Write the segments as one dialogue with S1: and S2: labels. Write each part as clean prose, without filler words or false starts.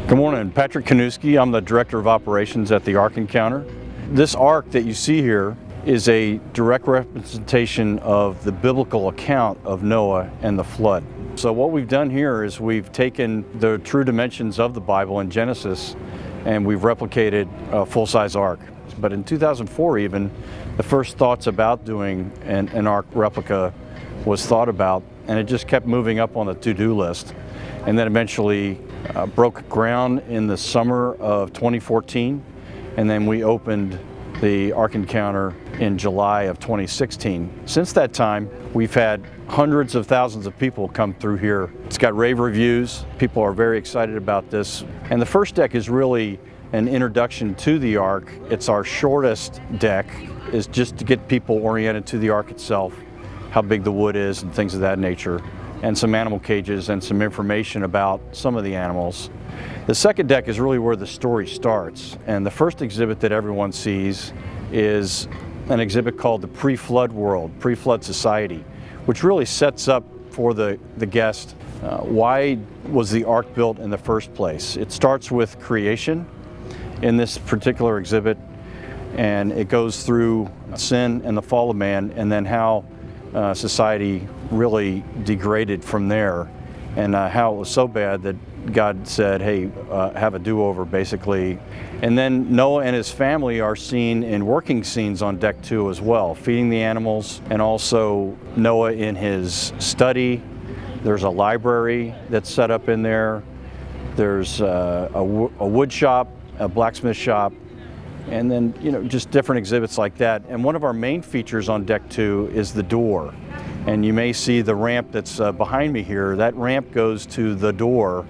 S1: Good morning, Patrick Kanuski. I'm the Director of Operations at the Ark Encounter. This ark that you see here is a direct representation of the biblical account of Noah and the flood. So what we've done here is we've taken the true dimensions of the Bible in Genesis and we've replicated a full-size ark. But in 2004 even, the first thoughts about doing an ark replica was thought about, and it just kept moving up on the to-do list. And then eventually broke ground in the summer of 2014, and then we opened the Ark Encounter in July of 2016. Since that time, we've had hundreds of thousands of people come through here. It's got rave reviews. People are very excited about this. And the first deck is really an introduction to the Ark. It's our shortest deck, is just to get people oriented to the Ark itself, how big the wood is and things of that nature, and some animal cages and some information about some of the animals. The second deck is really where the story starts, and the first exhibit that everyone sees is an exhibit called the Pre-Flood World, Pre-Flood Society, which really sets up for the guest why was the Ark built in the first place. It starts with creation in this particular exhibit, and it goes through sin and the fall of man, and then how society really degraded from there, and how it was so bad that God said, hey, have a do-over, basically. And then Noah and his family are seen in working scenes on deck 2 as well, feeding the animals, and also Noah in his study. There's a library that's set up in there. There's a wood shop, a blacksmith shop, and then, just different exhibits like that. And one of our main features on deck 2 is the door. And you may see the ramp that's behind me here. That ramp goes to the door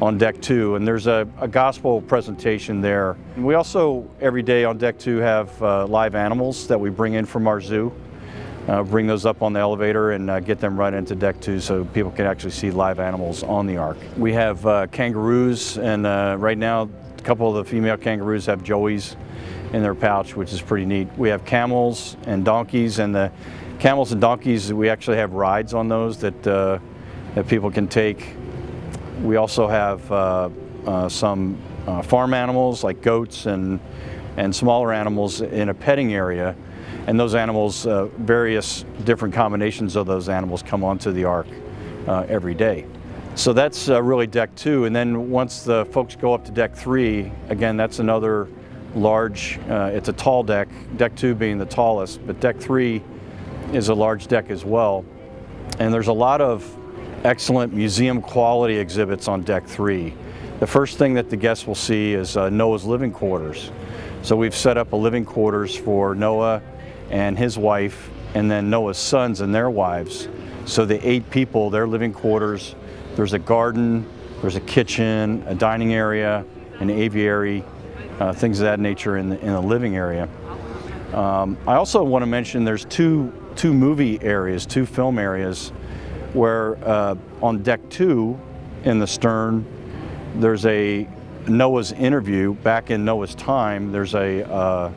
S1: on deck 2, and there's a gospel presentation there. And we also, every day on deck 2, have live animals that we bring in from our zoo. Bring those up on the elevator and get them right into deck 2 so people can actually see live animals on the Ark. We have kangaroos, and right now a couple of the female kangaroos have joeys in their pouch, which is pretty neat. We have camels and donkeys, and the camels and donkeys, we actually have rides on those that people can take. We also have some farm animals like goats and smaller animals in a petting area, and those animals, various different combinations of those animals come onto the Ark every day. So that's really deck 2, and then once the folks go up to deck 3, again, that's another large, it's a tall deck, deck 2 being the tallest, but deck 3 is a large deck as well. And there's a lot of excellent museum quality exhibits on deck 3. The first thing that the guests will see is Noah's living quarters. So we've set up a living quarters for Noah and his wife, and then Noah's sons and their wives. So the 8 people, their living quarters. There's a garden, there's a kitchen, a dining area, an aviary, things of that nature in the living area. I also want to mention there's two movie areas, 2 film areas, where on deck 2 in the stern, there's a Noah's interview. Back in Noah's time, there's an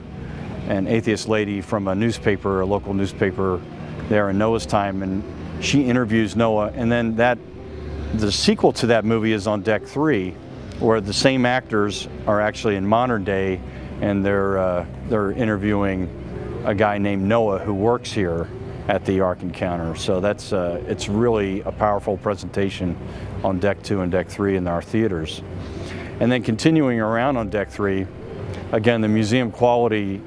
S1: atheist lady from a newspaper, a local newspaper there in Noah's time, and she interviews Noah, and then the sequel to that movie is on deck 3, where the same actors are actually in modern day, and they're interviewing a guy named Noah who works here at the Ark Encounter. So that's it's really a powerful presentation on deck 2 and deck 3 in our theaters. And then continuing around on deck 3, again, the museum quality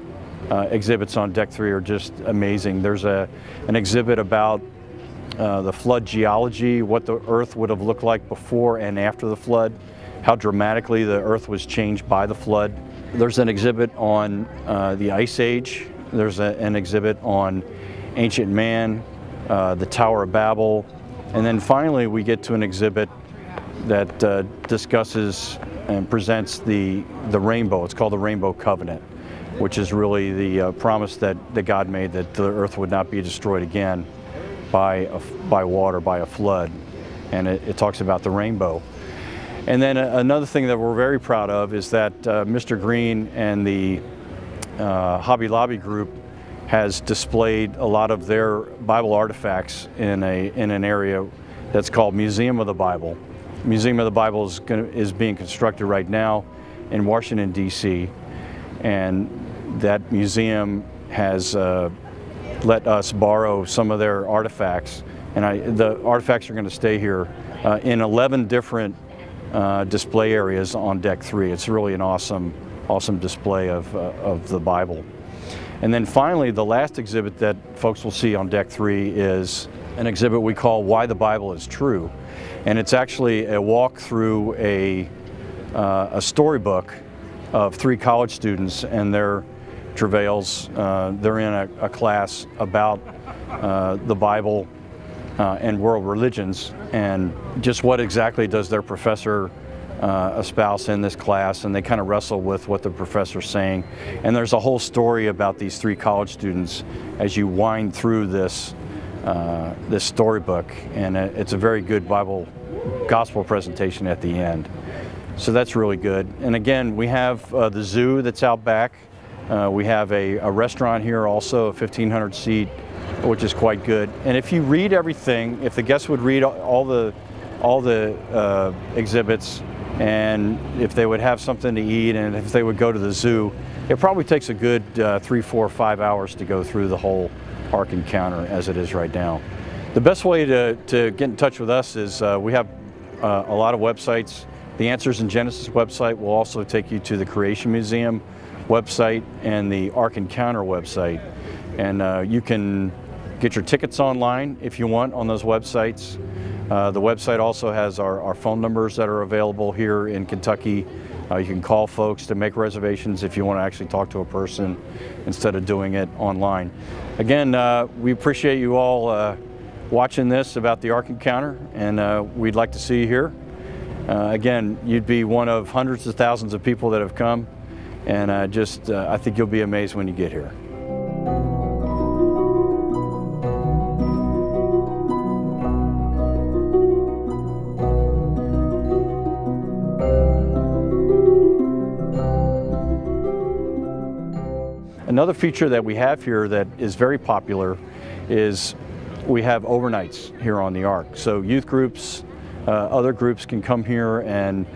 S1: exhibits on deck 3 are just amazing. There's an exhibit about the flood geology, what the earth would have looked like before and after the flood, how dramatically the earth was changed by the flood. There's an exhibit on the Ice Age. There's an exhibit on ancient man, the Tower of Babel, and then finally we get to an exhibit that discusses and presents the rainbow. It's called the Rainbow Covenant, which is really the promise that God made that the earth would not be destroyed again by water, by a flood, and it talks about the rainbow. And then another thing that we're very proud of is that Mr. Green and the Hobby Lobby group has displayed a lot of their Bible artifacts in an area that's called Museum of the Bible. Museum of the Bible is being constructed right now in Washington, D.C., and that museum has let us borrow some of their artifacts, and the artifacts are going to stay here in 11 different display areas on Deck 3. It's really an awesome display of the Bible. And then finally, the last exhibit that folks will see on Deck 3 is an exhibit we call Why the Bible is True. And it's actually a walk through a storybook of 3 college students and their travails. They're in a class about the Bible and world religions, and just what exactly does their professor espouse in this class, and they kind of wrestle with what the professor's saying. And there's a whole story about these 3 college students as you wind through this storybook, and it's a very good gospel presentation at the end. So that's really good. And again, we have the zoo that's out back. We have a restaurant here also, a 1,500 seat, which is quite good. And if you read everything, if the guests would read all the exhibits, and if they would have something to eat, and if they would go to the zoo, it probably takes a good 3, 4, 5 hours to go through the whole Ark Encounter as it is right now. The best way to get in touch with us is we have a lot of websites. The Answers in Genesis website will also take you to the Creation Museum website and the Ark Encounter website. And you can get your tickets online if you want on those websites. The website also has our phone numbers that are available here in Kentucky. You can call folks to make reservations if you want to actually talk to a person instead of doing it online. Again, we appreciate you all watching this about the Ark Encounter, and we'd like to see you here. Again, you'd be one of hundreds of thousands of people that have come, and I think you'll be amazed when you get here. Another feature that we have here that is very popular is we have overnights here on the Ark. So youth groups, other groups can come here and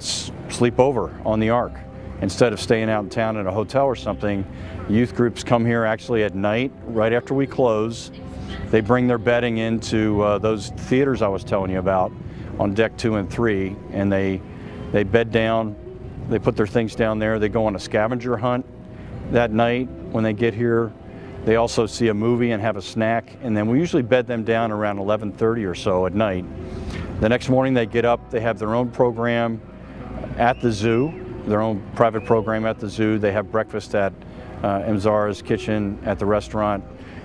S1: sleep over on the Ark. Instead of staying out in town in a hotel or something, youth groups come here actually at night, right after we close. They bring their bedding into those theaters I was telling you about on Deck 2 and 3, and they bed down, they put their things down there, they go on a scavenger hunt that night when they get here. They also see a movie and have a snack, and then we usually bed them down around 11:30 or so at night. The next morning they get up, they have their own program at the zoo, their own private program at the zoo. They have breakfast at Zara's kitchen at the restaurant,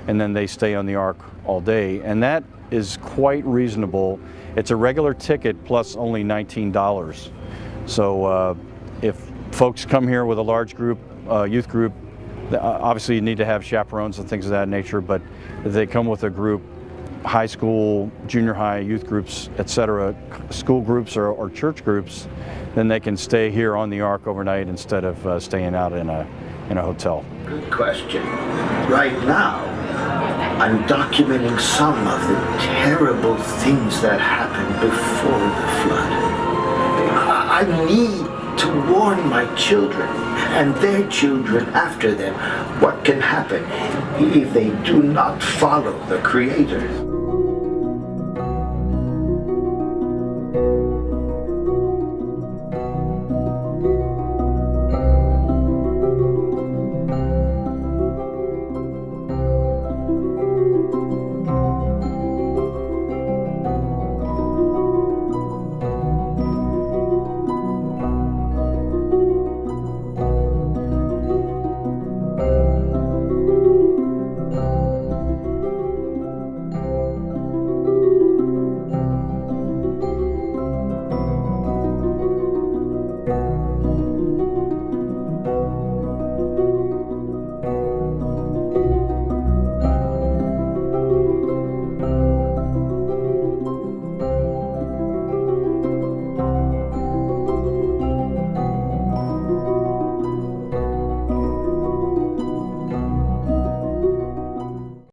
S1: and then they stay on the Ark all day. And that is quite reasonable. It's a regular ticket plus only $19. So if folks come here with a large group, youth group, obviously you need to have chaperones and things of that nature, but if they come with a group, high school, junior high, youth groups, etc., school groups or church groups, then they can stay here on the Ark overnight instead of staying out in a hotel.
S2: Good question. Right now, I'm documenting some of the terrible things that happened before the flood. I need to warn my children and their children after them what can happen if they do not follow the Creator.